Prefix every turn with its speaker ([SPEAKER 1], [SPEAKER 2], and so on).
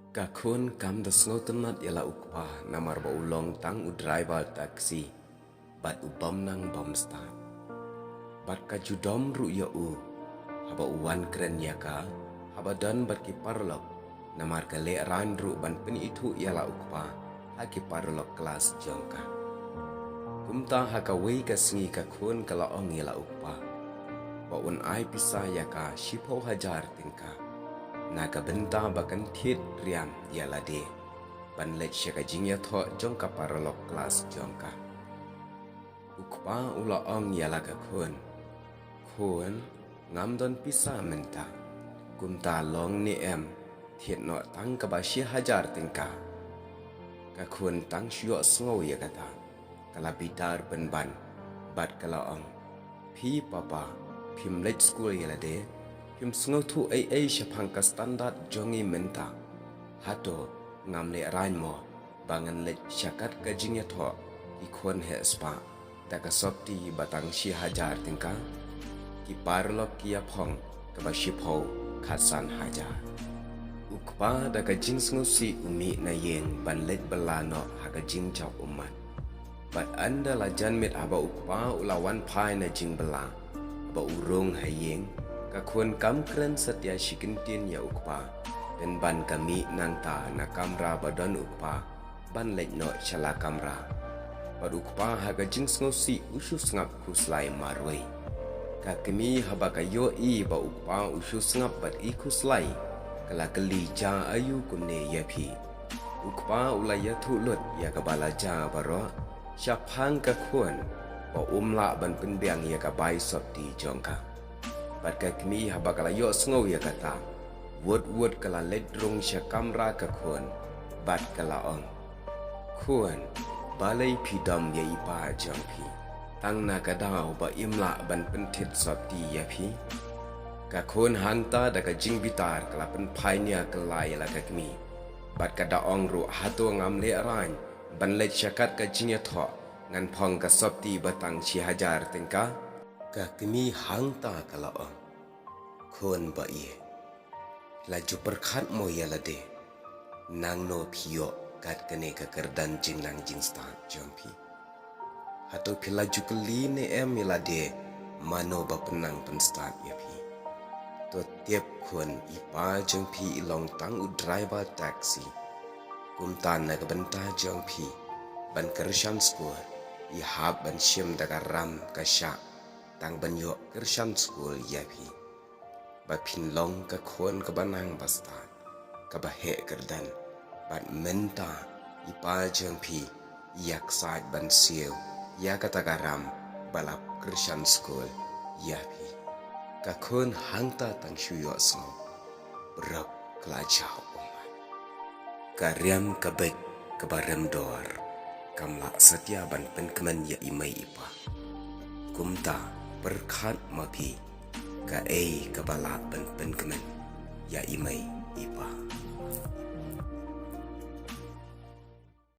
[SPEAKER 1] Kakun kam da snotenat yala ukpa namar ba ulong tang u driver taxi bat ubam nang bomstan. Bat ka judom ru ya u haba uwan keren yaka haba dan bat ki parlok namar ka le ran ru ban pen itu yala ukpa haki parlok kelas jongka. Kumta haka wei ka singi kakun kala ong yala ukpa. Ba un ai pisah yaka shipo hajar tingka. Naga benta bakan tit riam yala de ban let syaka jingya tho jongka paralok kelas jongka ukpa ula ong yala ka kun ngam don pisa menta kumta long ni em thiet no tang ka ba shi hajar tingka ka kun tang shyo sngo ya kata kala bitar ban bat kala ong phi papa phim let school yala de Him sengau tu ai syapang ka standard jongi menta. Hato ngam le rain mo bangan le syakat ka jingya tho ikon he spa da ka sopti batang shi hajar tingka ki parlok kia phong ka ba shi pho khasan hajar. Ukpa da ka jing sengau si umi na yeng ban let balano ha ka jing chau umat. Bat anda la jan mit aba ukpa ulawan pai na jing bala ba urung hayeng Kakun kam keren setia shikintin ya ukpa dan ban kami nanta na kamera badan ukpa ban lek no chala kamera bad ukpa haga jing ngosi usus ngap kuslai marwai kakemi haba kayo I ba ukpa usus ngap bad I kuslai kala keli ja ayu kumne yapi ukpa ulaya thulut ya kabala ja baro syapang kakun ba umla ban penbiang ya kabai sopti jongka Bat kami haba kala yo sengau ya kata. Word kala ledrong sya kamera ka kun. Bat kala ong. Kun balai pidam ya ipa jangpi. Tang na kadau ba imla ban pentit sopti ya pi. Ka kun hanta da ka jing bitar kala pen painia kelai la ka kami. Bat kada ong ru hatu ngam le ran. Ban let syakat ka jingya tho. Ngan pong ka sopti batang si hajar tingka. Kami hangta kala ong kun ba ye laju perkhat mo yala de nang no pio kat kene ka kerdan jing nang jing sta jompi hato pilaju keli ne em yala de mano ba penang pen start ya pi to tiap kun ipa jompi ilong tang u driver taxi kumtan na ka benta jompi ban kershan school I hab ban syem daga ram ka syak tang banyo kershan school yapi ba pin long ka khon ka banang bastan ka ba he kerdan bat menta ipa jengpi yak side ban siu ya kata garam balap kershan school yapi ka khon hangta tang shuyo so brak klajau umat karyam ka bek ka barem dor kamla setia ban penkemen ya imai ipa kumta perkhat mapi ka kabala pen kemen ya imai ipa